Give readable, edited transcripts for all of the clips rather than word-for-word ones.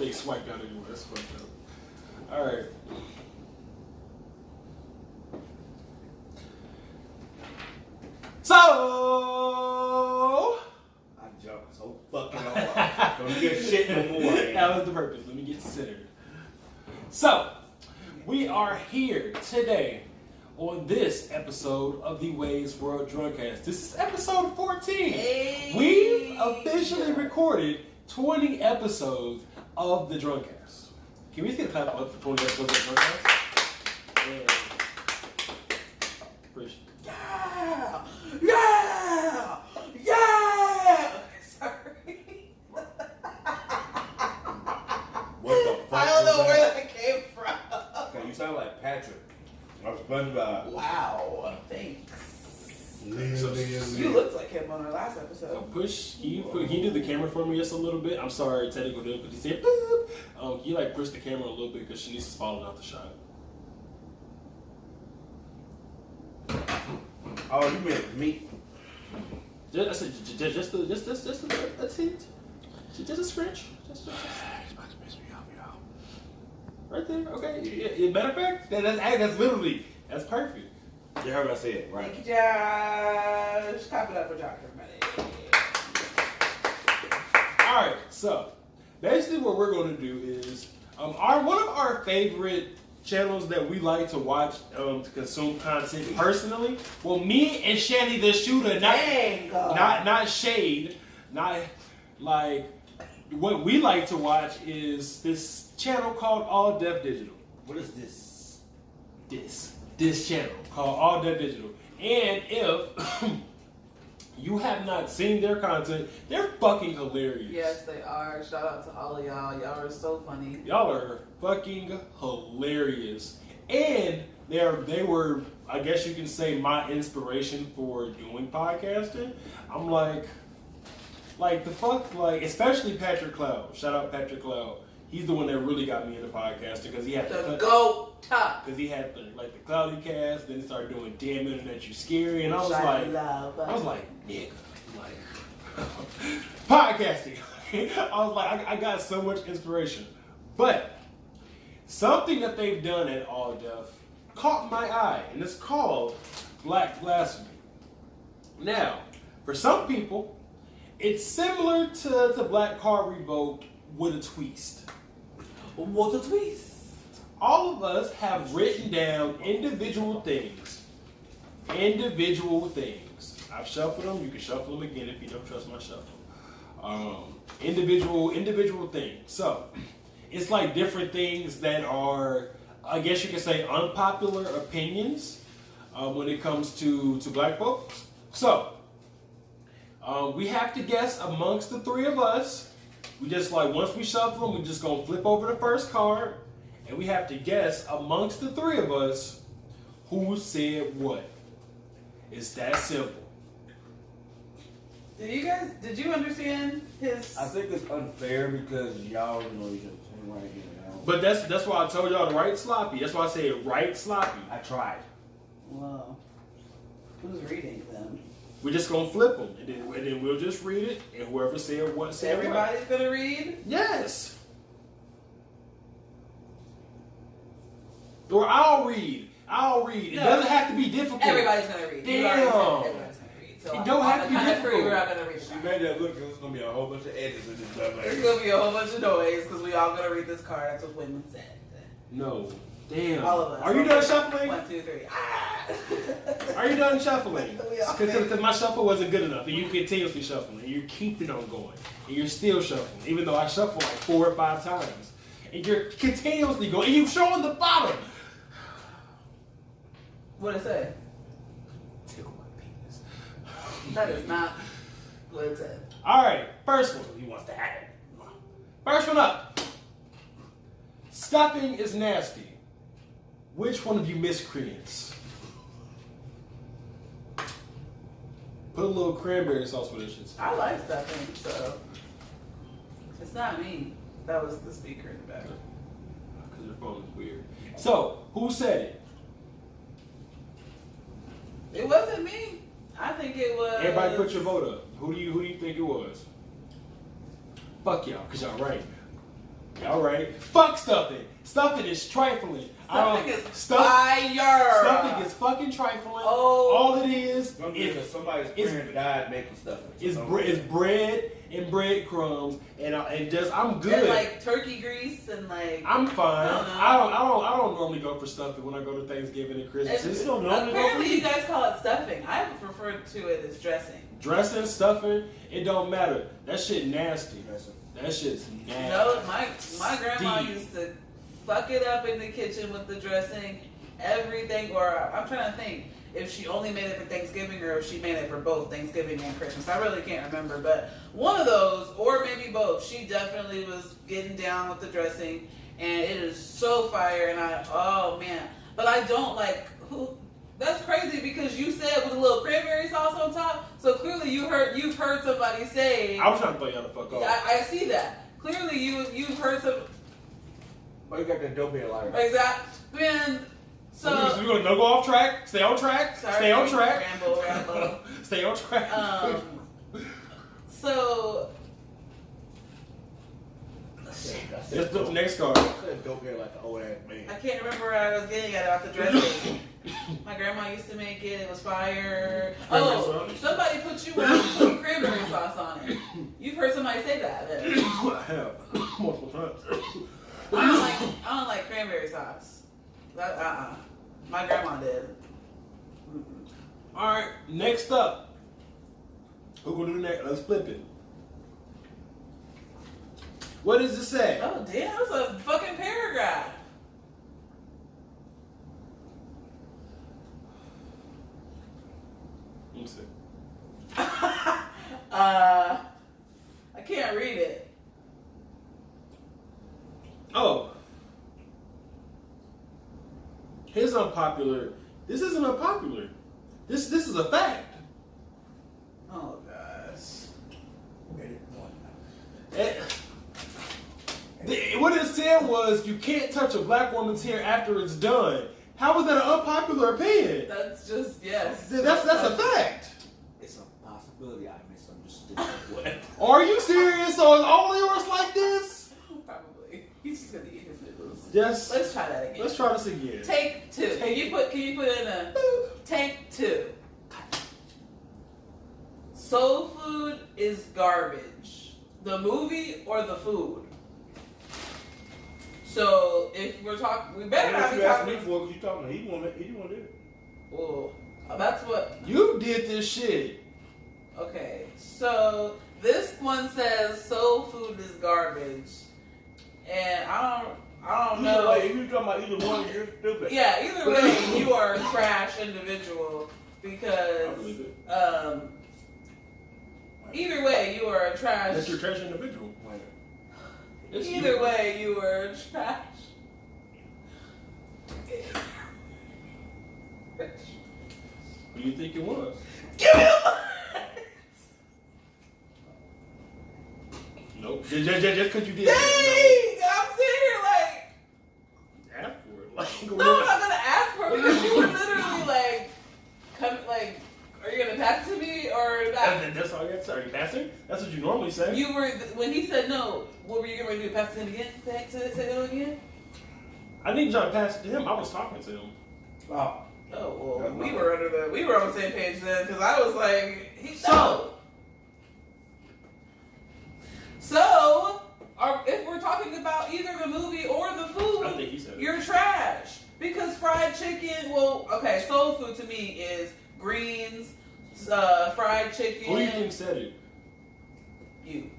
they swiped out anyway. That's fucked up. All right. So I jumped so fucking hard. Don't get shit no more. Man. that was the purpose. Let me get centered. So we are here today on this episode of the Ways World Drunkcast. This is episode 14. Hey. We've officially recorded 20 episodes of the Drunkcast. Can we just get a clap up for 20 episodes of the Drunkcast? Yeah. Appreciate it. Yeah! Yeah! Yeah! Sorry. What the fuck? I don't know was where that? that came from. Okay, you sound like Patrick. I was SpongeBob. Wow. Thanks. So- You looked like him on our last So episode. push, can you do the camera for me just a little bit? I'm sorry, technical difficulty. Said boop. Can you like push the camera a little bit because she needs to follow out the shot. Oh, you meant me. Just a hint. Just a scratch. Just. He's about to piss me off, y'all. Right there. Okay. Yeah, matter of fact, that's literally that's perfect. You heard what I said, right? Thank you, Josh. Clap it up for Josh, everybody. All right. So basically, what we're going to do is one of our favorite channels that we like to watch to consume content personally. Well, me and Shanny the Shooter, not Shade, not like what we like to watch is this channel called All Deaf Digital. What is this? This channel called All Deaf Digital. And if you have not seen their content, they're fucking hilarious. Yes, they are. Shout out to all of y'all. Y'all are so funny. Y'all are fucking hilarious. And they were, I guess you can say, my inspiration for doing podcasting. I'm like the fuck, like, especially Patrick Cloud. Shout out Patrick Cloud. He's the one that really got me into podcasting because he had The GOAT top. because he had the Cloudy Cast. Then he started doing Damn Internet You Scary, and I was like, nigga, like podcasting. I was like, I got so much inspiration. But something that they've done at All Deaf caught my eye, and it's called Blasphemy. Now, for some people, it's similar to Black Card Revoked with a twist. What's a twist? All of us have written down individual things. I've shuffled them. You can shuffle them again if you don't trust my shuffle. Individual things. So, it's like different things that are, I guess you could say, unpopular opinions when it comes to black folks. So, we have to guess amongst the three of us. We just once we shuffle them, we just gonna flip over the first card, and we have to guess amongst the three of us who said what. It's that simple. Did you understand his? I think it's unfair because y'all know each other right here now. But that's why I told y'all to write sloppy. That's why I said write sloppy. I tried. Well, who's reading them? We're just gonna flip them, and then we'll just read it, and whoever said what said Everybody's gonna read? what. Yes. Or I'll read. It No. doesn't have to be difficult. Everybody's gonna read. You already said Damn. everybody's gonna read. So It don't have to be on the count of three, difficult. we're all gonna read. She made that look, there's gonna be a whole bunch of edits in this stuff. There's gonna be a whole bunch of noise because we all gonna read this card. That's what Whitman said. No. Damn. All of us. Are you done shuffling? 1, 2, 3. Ah! Are you done shuffling? We all Because my shuffle wasn't good enough, and you continuously shuffling, and you keep it on going, and you're still shuffling, even though I shuffle like 4 or 5 times, and you're continuously going, and you showing the bottom. What'd it say? Tickle my penis. That is not what it said. All right, first one. He wants to have it. First one up. Stuffing is nasty. Which one of you miscreants? Put a little cranberry sauce with this shit. I like stuffing, so it's not me. That was the speaker in the back. Because your phone is weird. So, who said it? It wasn't me. I think it was. Everybody put your vote up. Who do you think it was? Fuck y'all, because y'all right. All right. Fuck stuffing. Stuffing is trifling. Stuffing is fire. Stuffing is fucking trifling. Oh. All it is somebody's parent died making stuffing. It's bread and breadcrumbs, and just I'm good. And like turkey grease and like. I'm fine. I don't normally go for stuffing when I go to Thanksgiving and Christmas. Apparently, you guys call it stuffing. I refer to it as dressing. Dressing, stuffing, it don't matter. That shit nasty. That shit's nasty. No, my grandma used to fuck it up in the kitchen with the dressing, everything. Or I'm trying to think if she only made it for Thanksgiving or if she made it for both Thanksgiving and Christmas. I really can't remember, but one of those, or maybe both. She definitely was getting down with the dressing, and it is so fire. And oh man, but I don't like who. That's crazy because you said with a little cranberry sauce on top. So clearly you've heard somebody say. I was trying to throw y'all the fuck off. I see that. Clearly you've heard some. Oh, you got that dope head liar. Exactly. Man, so we're gonna go off track. Stay on track. Sorry, stay on track. Rambo. Stay on track. So. Let's do the next card. That dope head like an old ass man. I can't remember where I was getting at about the dressing. My grandma used to make it. It was fire. Oh, somebody put you on some cranberry sauce on it. You've heard somebody say that. I have multiple times. I don't like cranberry sauce. My grandma did. All right, next up. Who gonna do next? Let's flip it. What does it say? Oh damn, that was a fucking paragraph. Let me see. I can't read it. Oh. Here's unpopular. This isn't unpopular. This is a fact. Oh gosh. What it said was you can't touch a black woman's hair after it's done. How was that an unpopular opinion? That's just yes. That's a fact. It's a possibility I misunderstood. What? Are you serious? So is all yours like this? Probably. He's just gonna eat his noodles. Yes. Let's try that again. Let's try this again. Take two. Can you put in a take two? Soul food is garbage. The movie or the food? So if we're talking, we better not be you asked me talking. for because you talking. He didn't want to do it. Well, that's what. You did this shit. Okay, so this one says soul food is garbage, and I don't know. Either way, if you're talking about either one, you're stupid. Yeah, either way, you are a trash individual I because believe it. either way, you are a trash. That's your trash individual. It's Either you. way, you were trash. Who do you think it was? Give me the Nope. Just because you did. Dang! I'm sitting here like, Ask for it. Like, no, I'm not gonna ask for it because you were literally like, are you gonna pass it to me or not? That's all you have to say. Are you passing? That's what you normally say. You were when he said no. What were you going to do? Pass it to him again? Say that again? I didn't try to pass it to him. I was talking to him. Oh. Oh well, we were on the same page then because I was like, So, if we're talking about either the movie or the food, I think he said it. you're trash because fried chicken. Well, okay, soul food to me is greens, fried chicken. Who do you think said it? You.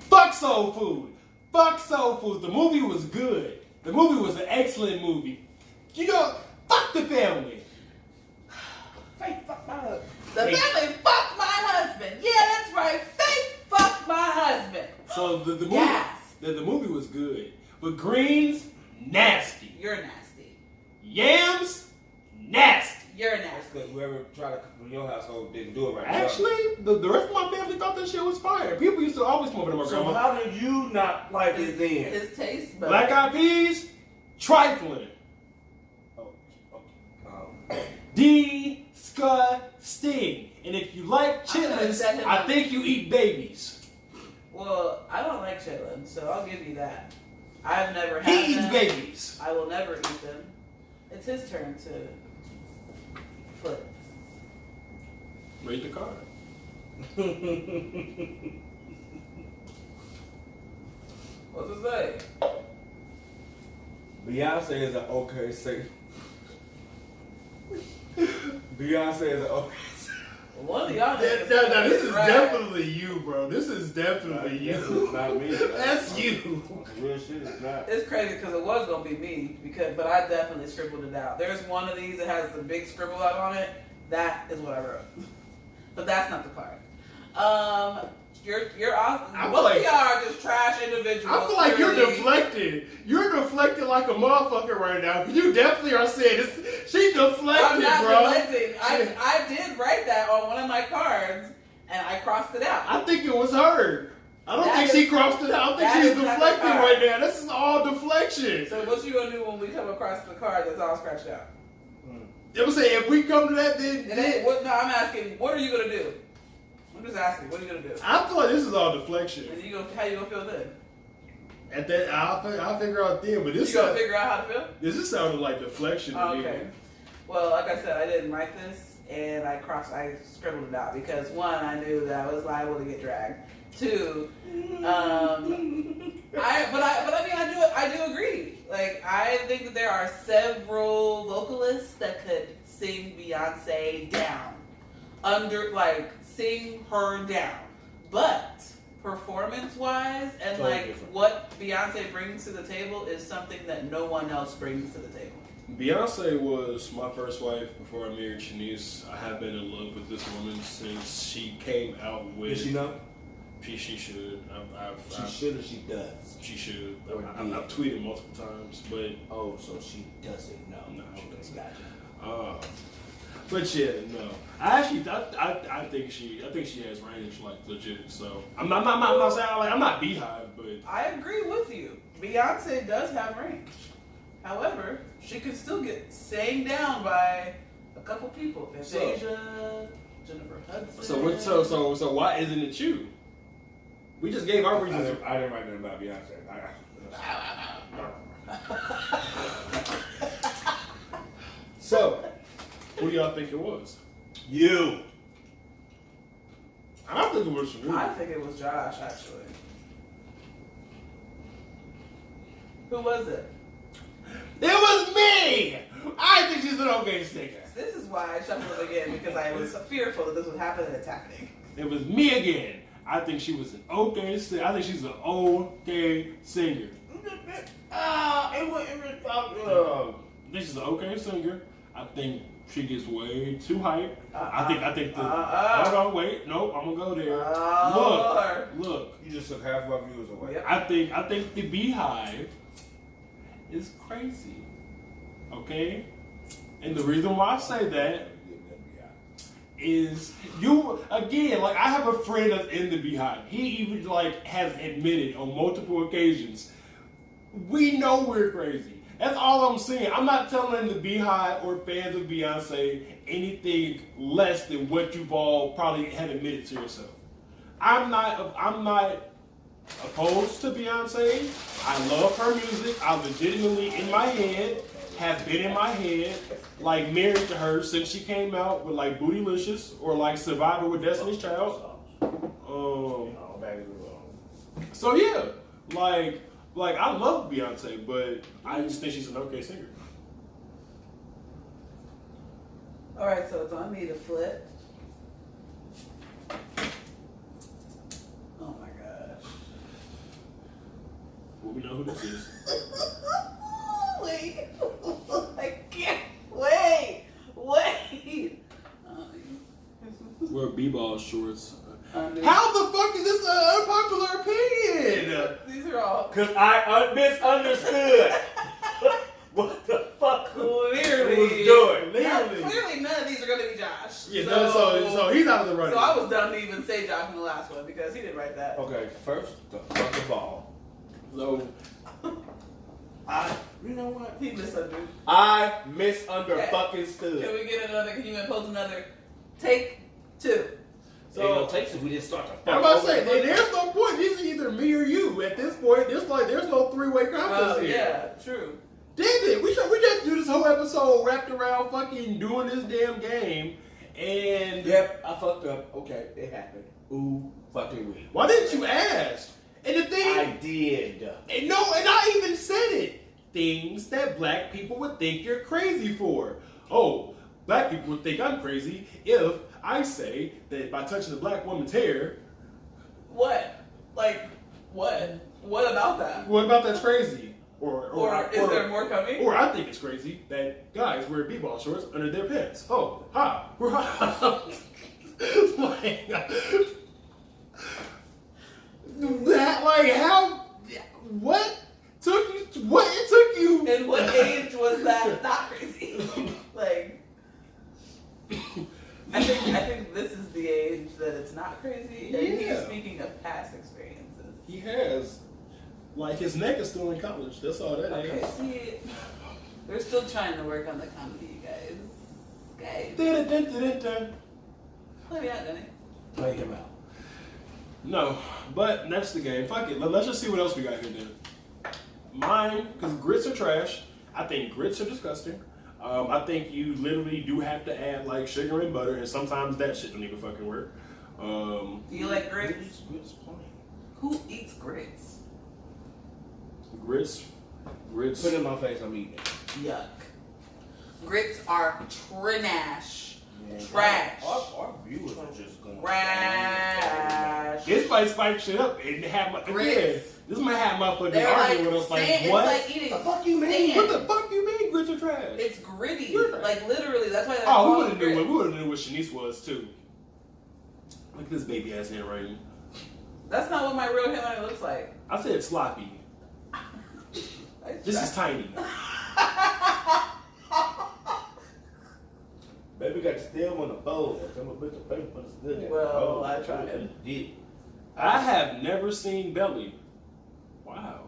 Fuck soul food. Fuck soul food. The movie was good. The movie was an excellent movie. You know, fuck the family. Fake fuck my husband. The family fucked my husband. Yeah, that's right. Fake fuck my husband. So the movie, Yes. the movie was good, but greens nasty. You're nasty. Yams nasty. You're That's nasty. because whoever tried to cook in your household didn't do it right. Actually, the rest of my family thought that shit was fire. People used to always come over to my So grandma. how did you not like it then? His taste buds. Black eyed peas, trifling. Disgusting. And if you like chitlins, I think you eat babies. Well, I don't like chitlins, so I'll give you that. I've never had He eats them. babies. I will never eat them. It's his turn to flip. Read the card. What's it say? Beyonce is an okay singer. Beyonce is an okay singer. One of y'all niggas. This is right. definitely you, bro. This is definitely you. It's not me. That's you. Real shit is not. It's crazy because it was gonna be me but I definitely scribbled it out. There's one of these that has the big scribble out on it. That is what I wrote. But that's not the part. You're awesome. I feel Both like- of y'all are just trash individuals. I feel like you're clearly. deflected. You're deflected like a motherfucker right now. You definitely are saying this. She deflected, I'm not bro. deflecting. I did write that on one of my cards and I crossed it out. I think it was her. I don't That think is- she crossed it out. I that think she's is not the deflecting card. right now. This is all deflection. So what you gonna do when we come across the card that's all scratched out? It was saying if we come to that, then No, I'm asking. What are you gonna do? I'm just asking. What are you gonna do? I feel like this is all deflection. And how you gonna feel then? At that, I'll figure out then. But this You gonna figure out how to feel? this just sounded like deflection to Oh, me. okay. Well, like I said, I didn't write this, and I scribbled it out because one, I knew that I was liable to get dragged. Two, I mean, I do agree. Like, I think that there are several vocalists that could sing Beyonce down, sing her down, but performance-wise and Totally like different. what Beyonce brings to the table is something that no one else brings to the table. Beyonce was my first wife before I married Shanice. I have been in love with this woman since she came out with. Does she know? She should. She should or she does? She should. Or I've did. tweeted multiple times, but Oh, so she doesn't know. No, she Okay, doesn't. Gotcha. but yeah, no. I think she has range, like legit. So I'm not saying I'm not Beehive, but I agree with you. Beyonce does have range. However, she could still get sang down by a couple people. Fantasia, Jennifer Hudson. so why isn't it you? We just gave our I reasons. didn't write nothing about Beyonce. So, who do y'all think it was? You. I don't think it was you. I think it was Josh, actually. Who was it? It was me! I think she's an okay singer. This is why I shuffled it again, because I was fearful that this would happen and it's happening. It was me again. I think she was an okay singer. I think she's an okay singer. It wasn't really I think she's an okay singer. I think she gets way too hyped. I think hold on, wait, nope, I'm gonna go there. Look. You just took half of our viewers away. Yep. I think the Beehive is crazy. Okay? And the reason why I say that is you again, like I have a friend that's in the Beehive. He even like has admitted on multiple occasions, we know we're crazy. That's all I'm saying. I'm not telling the Beehive or fans of Beyonce anything less than what you've all probably have admitted to yourself. I'm not opposed to Beyonce. I love her music. I legitimately in my head have been in my head like married to her since she came out with like Bootylicious or like Survivor with Destiny's Child. So yeah, like I love Beyonce, but I just think she's an okay singer. All right, so it's on me to flip. Oh my gosh. Well, we know who this is. Wait. I can't. Wait. Wear b-ball shorts. Under- How the fuck is this an unpopular opinion? These are all Because I misunderstood what the fuck clearly. he was doing. Clearly, none of these are going to be Josh. Yeah, so he's out of the running. So I was dumb to even say Josh in the last one because he didn't write that. Okay, first, the fucking ball. So You know what? He misunderstood. I misunderstood. Can we get another? Can you impose another? Take two. Ain't no takes if we didn't start to fuck. I'm about to say, over there's no point. This is either me or you. At this point, there's no three-way contest here. Yeah, true. Damn it, we just do this whole episode wrapped around fucking doing this damn game, and Yep, I fucked up. Okay, it happened. Ooh, fucking weird. why didn't you ask? And the thing, I did. and I even said it. Things that black people would think you're crazy for. Oh, black people would think I'm crazy if I say that by touching a black woman's hair. What? Like, what? What about that? What about that's crazy? Or is there more coming? Or I think it's crazy that guys wear b-ball shorts under their pants. Oh, ha. Like, that, like, how, what took you? In what age was that not crazy? Like, I think this is the age that it's not crazy. And he's speaking of past experiences. He has. Like, his neck is still in college. That's all that is. Okay, see, we're still trying to work on the comedy, you guys. Play me out, Danny. Play him out. No, but that's the game. Fuck it. Let's just see what else we got here then. Mine, because grits are trash. I think grits are disgusting. I think you literally do have to add like sugar and butter, and sometimes that shit don't even fucking work. Do you like grits? Grits plain. Who eats grits? Grits. Put it in my face, I'm eating it. Yuck. Grits are trash. Man, Trash. Our viewers are just going Trash. This might spike shit up and have my Grits. This might have motherfuckers They're arguing like with us like, sand. what? It's like eating The fuck you mean? sand. What the fuck you mean grits are trash? It's gritty. You're right. Like literally, that's why they're Oh, we called would have grits. knew what Shanice was too. Look at this baby ass handwriting. That's not what my real handwriting looks like. I said sloppy. This is tiny. Baby got the stem on the bowl. I'm a bit of paper, but it's good. Well, I tried. Did. I have never seen belly. Wow.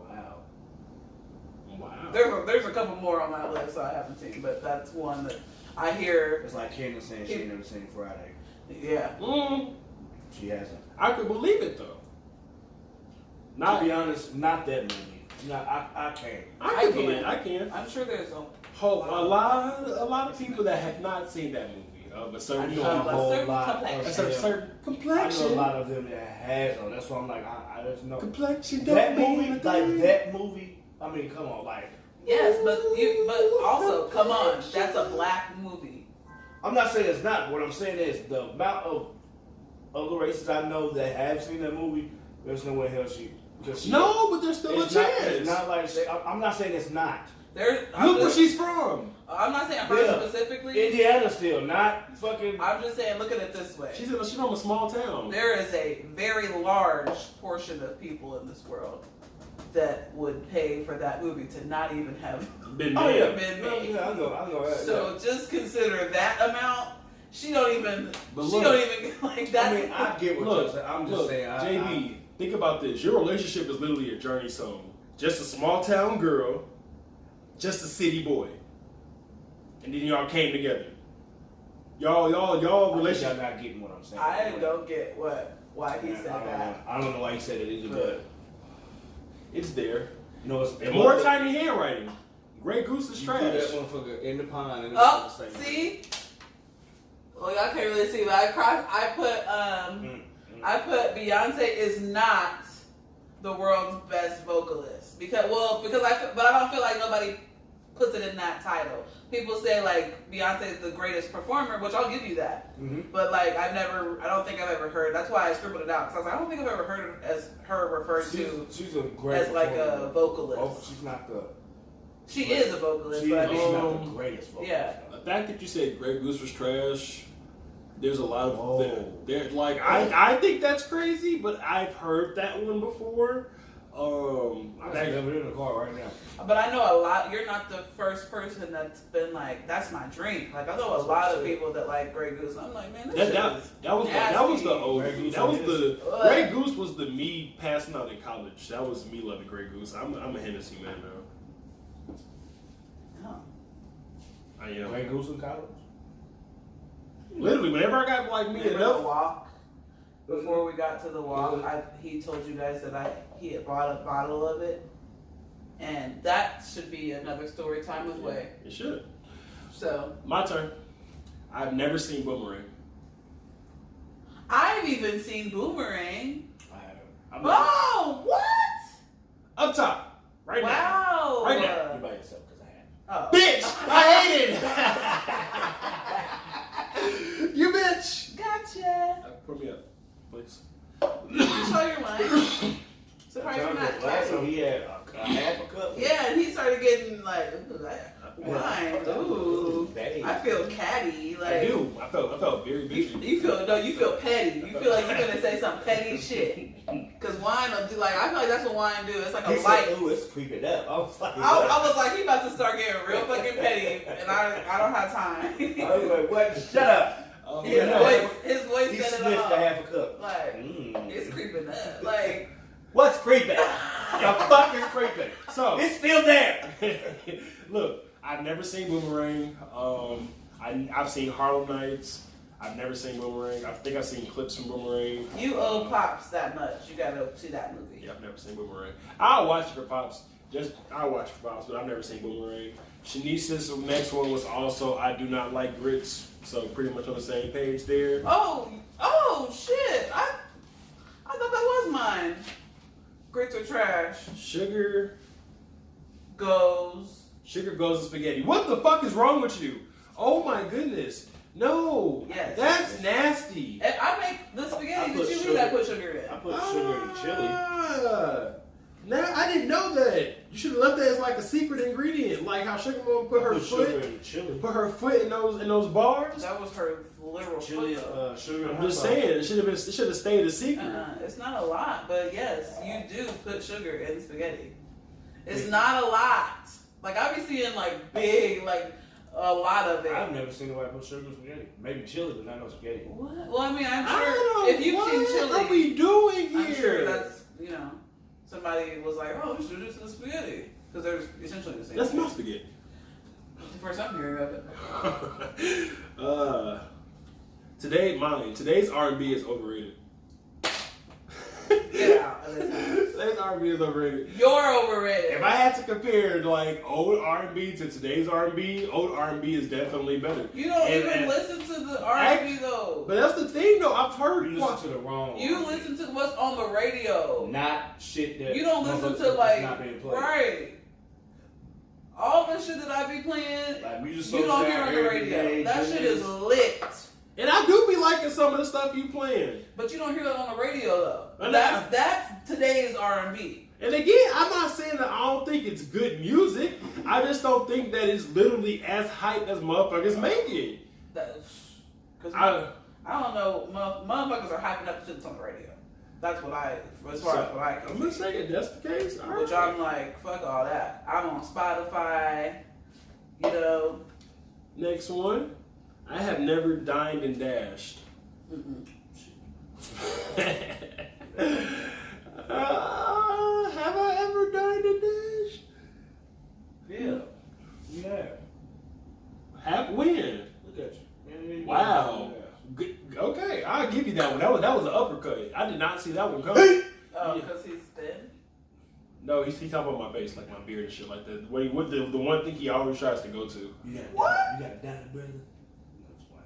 There's a couple more on my list I haven't seen, but that's one that I hear. It's like Candace saying she ain't never seen Friday. Yeah. She hasn't. I could believe it though. To be honest, not that movie. I can't. I can believe it. I can. I'm sure there's a A lot of people that have not seen that movie of a certain, I know a certain lot complexion. a of certain them. I complexion. know a lot of them that has them. That's why I'm like, I just know. Complexion. That don't mean movie, a thing. that movie, I mean, come on, like. yes, but also come on, that's a black movie. I'm not saying it's not. What I'm saying is the amount of other races I know that have seen that movie, there's no way hell she. No, but there's still a It's not, chance. it's not like I'm not saying it's not. Look where she's from. I'm not saying her specifically. Indiana still, not fucking. I'm just saying, look at it this way. She's from a small town. There is a very large portion of people in this world that would pay for that movie to not even have Been Oh yeah, been no, made. yeah, I know. So just consider that amount. She don't even like that. I mean, I get what you're saying. I'm just saying. JB, think about this. Your relationship is literally a journey song. Just a small town girl, just a city boy, and then y'all came together. Y'all relationship. Y'all not getting what I'm saying. I don't get why he said that. I don't know why he said it either, but It's there. no, it's And more tiny handwriting. Grey Goose is You trash. put that motherfucker in the pond and Oh, it's the same. see? Well, y'all can't really see, but I put Beyonce is not the world's best vocalist but I don't feel like nobody puts it in that title. People say like Beyonce is the greatest performer, which I'll give you that. Mm-hmm. But like I don't think I've ever heard. That's why I scribbled it out because I was like, I don't think I've ever heard as her referred to She's a great as like a performer. vocalist. Oh, she's not the. She is a vocalist, She's but not the greatest vocalist. yeah. The fact that you said Grey Goose was trash, there's a lot of Whoa. there. Like I think that's crazy, but I've heard that one before. I'm never in the car right now. But I know a lot. You're not the first person that's been like, that's my dream. Like I know a lot of people that like Grey Goose. I'm like, man, this that was the old. Grey Goose That was is- the Grey Goose was the me passing out in college. That was me loving Grey Goose. I'm a Hennessy man now. No. I am. Grey Goose in college. Literally, whenever I got like me Remember enough. the walk? before we got to the walk, he told you guys that he had bought a bottle of it, and that should be another story time away. It should. So my turn. I've never seen Boomerang. I've even seen Boomerang. I haven't. Oh, what? Up top, right now. Wow. Right now. You by yourself because I haven't. Oh. Bitch, I hate it. You bitch. Gotcha. Put me up, please. Show your wine. Surprised you're not Last time catty. he had a half a cup. Yeah, and he started getting like wine. Ooh, Babe. I feel catty. Like I do. I felt very bitchy. you feel petty. You feel like you're gonna say some petty shit. Cause wine will do like I feel like that's what wine do. It's like a He light. said, "Ooh, it's creeping up." I was like, I was like, he about to start getting real fucking petty, and I don't have time. I was like, "What? Shut up." His voice He said it sniffed all. a half a cup. Like it's creeping up. Like What's creeping? The fuck is creeping? So It's still there. look, I've never seen Boomerang. I've seen Harlem Nights. I've never seen Boomerang. I think I've seen clips from Boomerang. you owe Pops that much. You gotta see that movie. Yeah, I've never seen Boomerang. I'll watch it for Pops. I'll watch it for Pops, but I've never seen Boomerang. Shanice's next one was also I Do Not Like Grits, so pretty much on the same page there. Oh shit! I thought that was mine. Grits are trash. Sugar Goes. goes to spaghetti. What the fuck is wrong with you? Oh my goodness. No. Yes. That's nasty. And I make the spaghetti. I Did put you sugar. hear that? Put sugar in. I put sugar in chili. Now I didn't know that. You should have left that as like a secret ingredient, like how Sugar Mom put her Sugar foot in chili. put her foot in those bars. That was her literal Chili, foot. sugar. I'm just saying it should have stayed a secret. It's not a lot, but yes, you do put sugar in spaghetti. It's not a lot. Like I be seeing like big, like a lot of it. I've never seen nobody put sugar in spaghetti. Maybe chili, but not no spaghetti. What? Well, I mean, I'm I sure don't if you've what seen chili, are we doing here? I'm sure that's somebody was like, oh, we should do this in the spaghetti because they're essentially the same. That's thing. my spaghetti. That's the first I'm hearing of it. Today's R&B is overrated. Get out of this house. Today's R&B is overrated. You're overrated. If I had to compare like old R&B to today's R&B, old R&B is definitely better. You don't And- even and- listen to the R&B though. But that's the thing, though. I've heard. You listen to the wrong. You listen to what's on the radio. Not shit that. You don't listen to that's like not being played. right. All the shit that I be playing, Like music you don't sold hear out on the every radio. day, That shit is Jimmy. lit. And I do be liking some of the stuff you playing. But you don't hear it on the radio though. And That's today's R&B. And again, I'm not saying that I don't think it's good music. I just don't think that it's literally as hype as motherfuckers make it. Because I don't know, motherfuckers are hyping up shit that's on the radio. That's what as far as what I can I'm gonna see. say it. That's the case. All Which right. I'm like, fuck all that. I'm on Spotify, you know. Next one. I have never dined and dashed. Mm-mm. Have I ever dined and dashed? Yeah. You have. Have when? Look at you. Wow. Good. Okay, I'll give you that one. That was an uppercut. I did not see that one coming. Oh, because he's thin? No, he's talking about my face, like my beard and shit like that. The one thing he always tries to go to. You got What? You got a diamond brother? That's why.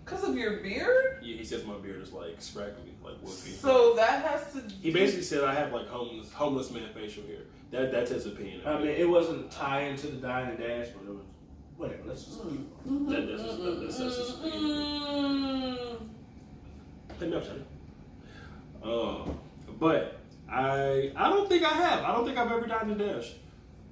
Because of your beard? Yeah, he says my beard is like scraggly, like woofy. So that has to... He basically said I have like homeless man facial hair. That's his opinion. I mean, it wasn't tying to the dine and dash, but it was whatever. Let's just keep going. That's his opinion. Hey, no, Johnny. But I don't think I have. I don't think I've ever dined and dashed.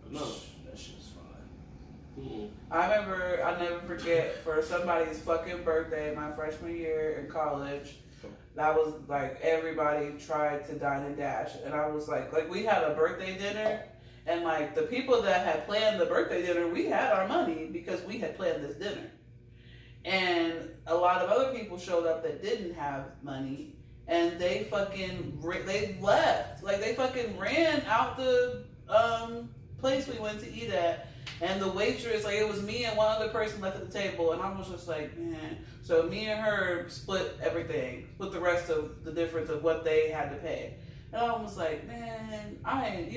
No. That shit's fine. Mm-mm. I remember, I'll never forget, for somebody's fucking birthday, my freshman year in college, that was like everybody tried to dine and dash. And I was like we had a birthday dinner, and like the people that had planned the birthday dinner, we had our money because we had planned this dinner. And a lot of other people showed up that didn't have money, and they they left. Like they fucking ran out the place we went to eat at. And the waitress, like, it was me and one other person left at the table, and I was just like, man. So me and her split everything, split the rest of the difference of what they had to pay. And I was like, man, I ain't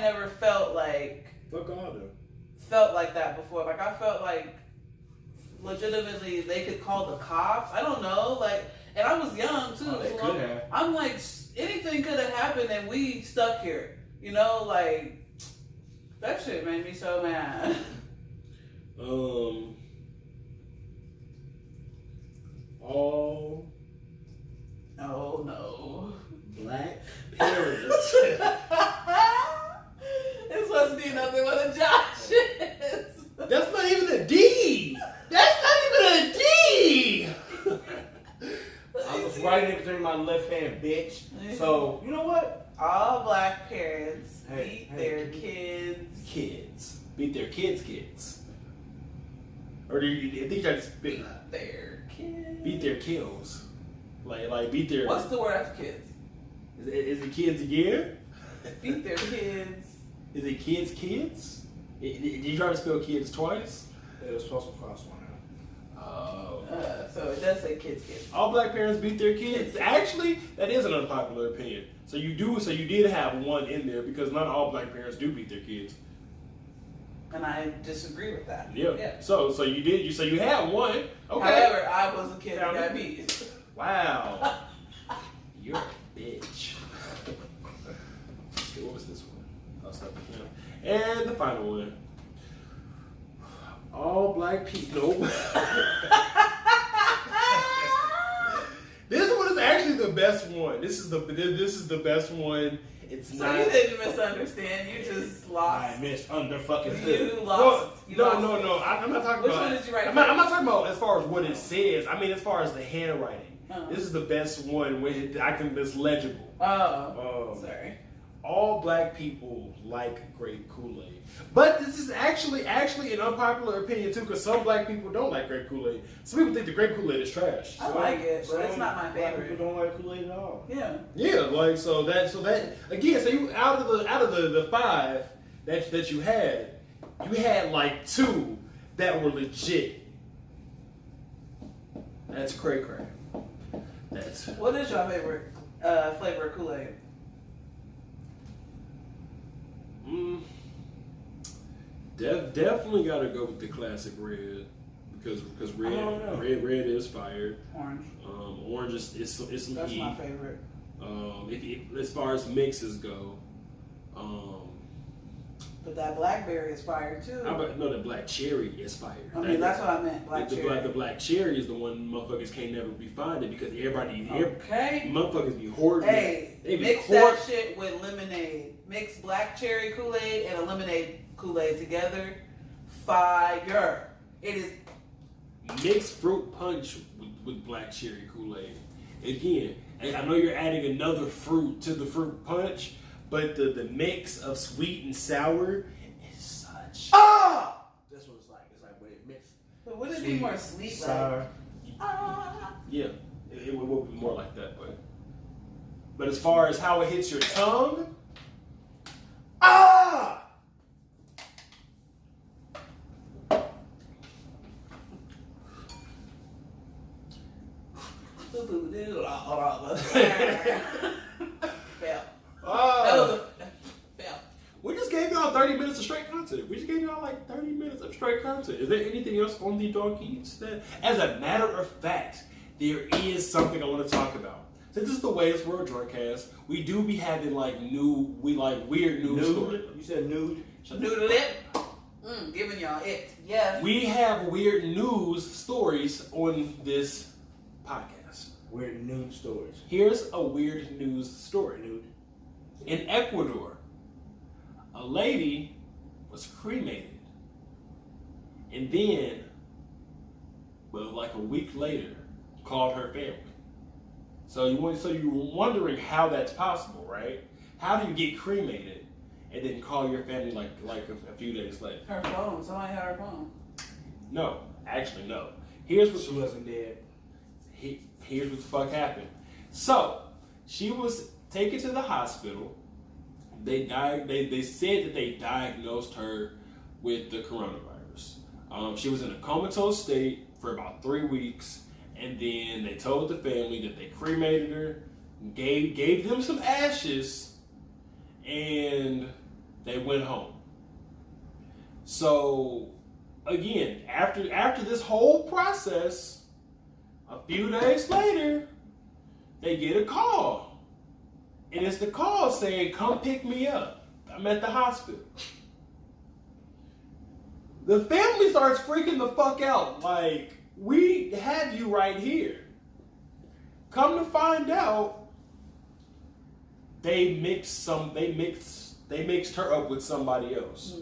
never felt like that before. Like, I felt like legitimately they could call the cops. I don't know, like, and I was young too. They could have. I'm like, anything could have happened and we stuck here. You know, like, that shit made me so mad. All Oh no. black parents. This must be nothing but a Josh is. That's not even a D. That's not even a D. I was right in between my left hand, bitch. So you know what? All black parents beat their Kids beat their kids. Or do you think I just beat their kids. beat their kills? Like beat their. What's the word after kids? Is it kids again? Beat their kids. Is it kids? Did you try to spell kids twice? It was supposed to cross one out. Oh. So it does say kids. All black parents beat their kids. Actually, that is an unpopular opinion. So you did have one in there because not all black parents do beat their kids. And I disagree with that. Yeah. So you had one. Okay. However, I was a kid that got beat. Wow. You're a bitch. Okay, what was this one? I'll stop with him. And the final one. All black people. Nope. This one is actually the best one. This is the best one. It's so not. You didn't misunderstand. You just lost. I misunderstood. You lost. No. I'm not talking Which about. one did you write? I'm not talking about as far as what it says. I mean, as far as the handwriting. This is the best one where it's legible. Sorry. All black people like grape Kool-Aid. But this is actually an unpopular opinion too, because some black people don't like grape Kool-Aid. Some people think the grape Kool-Aid is trash. I like it, but it's not my Black favorite. people don't like Kool-Aid at all. Yeah. Yeah, like so that again, so you out of the five that you had like two that were legit. That's cray cray. That's What is your favorite flavor of Kool-Aid? Definitely gotta go with the classic red because red is fire. Orange. Orange is some That's heat. my favorite. As far as mixes go, But that blackberry is fire too. the black cherry is fire. I mean, that's what I meant. Black cherry. The black cherry is the one motherfuckers can't never be finding because everybody Okay. motherfuckers be hoarding. Hey, mix that shit with lemonade. Mix black cherry Kool-Aid and a lemonade Kool-Aid together. Fire. It is. Mixed fruit punch with black cherry Kool-Aid. Again, I know you're adding another fruit to the fruit punch, but the mix of sweet and sour is such. That's what it's like. It's like when it mixed. But would it be more sweet? Sour. Yeah, it will be more like that, but as far as how it hits your tongue, we just gave y'all 30 minutes of straight content. We just gave y'all like 30 minutes of straight content. Is there anything else on the Donkeys that, as a matter of fact, there is something I want to talk about. Since this is the Ways World Drugcast, we do be having weird news stories. You said nude? Noodle it. Giving y'all it. Yes. We have weird news stories on this podcast. Weird nude stories. Here's a weird news story. Nude. In Ecuador, a lady was cremated. And then, like a week later, called her family. So you're wondering how that's possible, right? How do you get cremated and then call your family like a few days later? Her phone. Somebody had her phone. No, actually no. Here's what She wasn't dead. Here's what the fuck happened. So she was taken to the hospital. They said that they diagnosed her with the coronavirus. She was in a comatose state for about 3 weeks, and then they told the family that they cremated her, gave them some ashes, and they went home. So again, after this whole process, a few days later, they get a call. And it's the call saying, come pick me up. I'm at the hospital. The family starts freaking the fuck out. Like, we have you right here. Come to find out, they mixed her up with somebody else.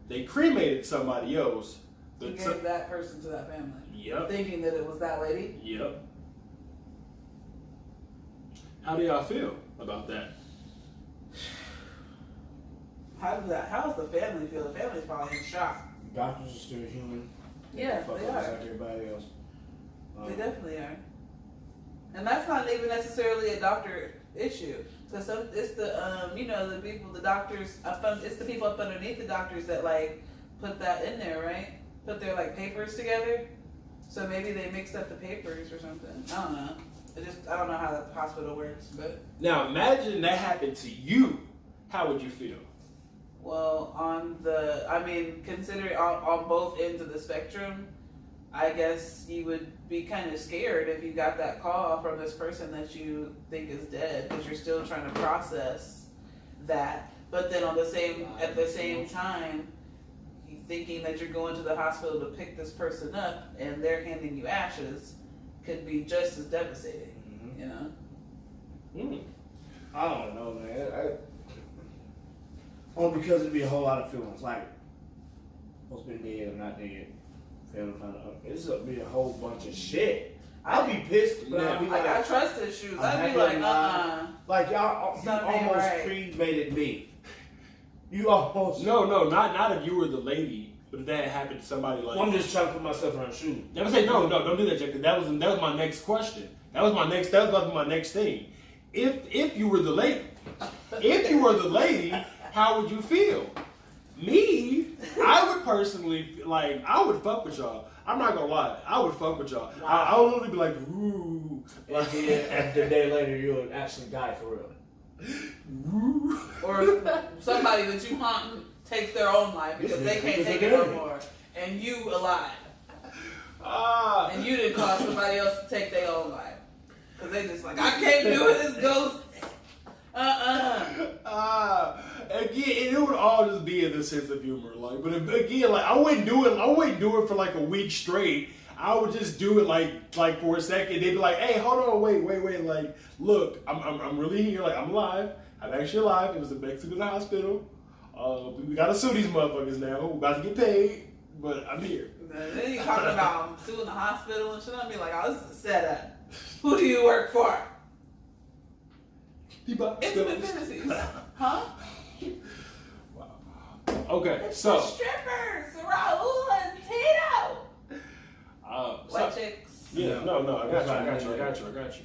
They cremated somebody else. You gave that person to that family. Yep. Thinking that it was that lady. Yep. How do y'all feel about that? How does the family feel? The family's probably in shock. Doctors are still human. Yeah, Fuck they up are. like everybody else. They definitely are. And that's not even necessarily a doctor issue. Because it's the the people, the doctors it's the people up underneath the doctors that like put that in there, right? Put their like papers together. So maybe they mixed up the papers or something. I don't know. I don't know how the hospital works, but Now imagine that happened to you. How would you feel? well, considering on both ends of the spectrum, I guess you would be kind of scared if you got that call from this person that you think is dead, because you're still trying to process that. But then at the same time, you thinking that you're going to the hospital to pick this person up and they're handing you ashes could be just as devastating. Mm-hmm. You know. I don't know, man. Only because it'd be a whole lot of feelings, like what's been dead or not dead. Family find out. This would be a whole bunch of shit. I'd be pissed, but I'd be like, I got trust issues. I'd happy be like, I'm like y'all, you Something ain't almost right. cremated me. You almost. No, not if you were the lady, but if that had happened to somebody like. I'm just trying to put myself in her shoes. Never say no, don't do that, Jack. That was my next question. That was my next thing. If you were the lady, how would you feel? Me, I would personally I would fuck with y'all. I'm not gonna lie, I would fuck with y'all. Wow. I would literally be like, ooh, And then after a day later, you would actually die for real. ooh. or somebody that you haunt takes their own life because they can't take it no more, and you alive, and you didn't cause somebody else to take their own life because they just like, I can't do it. This ghost. Again, it would all just be in the sense of humor, but again, I wouldn't do it for like a week straight. I would just do it like for a second. They'd be like, "Hey, hold on, wait, like, look, I'm really here. Like, I'm alive. I'm actually alive. It was a Mexican hospital. We gotta sue these motherfuckers now. We're about to get paid, but I'm here." Then you talking about suing the hospital and shit. I'd be like, oh, this is a setup. Who do you work for? Intimate fantasies, huh? Wow. Okay, It's so the strippers, Raul and Tito. White chicks. Yeah, no, I got you.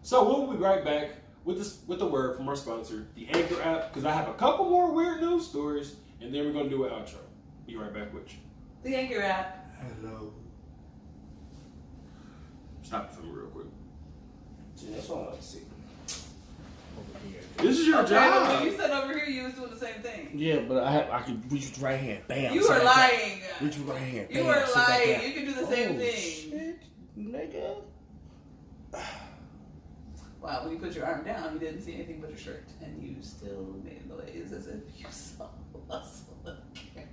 So we'll be right back with the word from our sponsor, the Anchor app, because I have a couple more weird news stories, and then we're gonna do an outro. Be right back with you. The Anchor app. Hello. Stop the film real quick. See, that's what I like to see. Over here. This is your Okay, job. when you said over here, you was doing the same thing. Yeah, but I could reach with right hand. Bam. You sit were back lying. down. Reach with right hand. You Bam, were sit back lying. down. You can do the same thing. Shit, nigga. Wow, when you put your arm down, you didn't see anything but your shirt, and you still made noise as if you saw muscle again.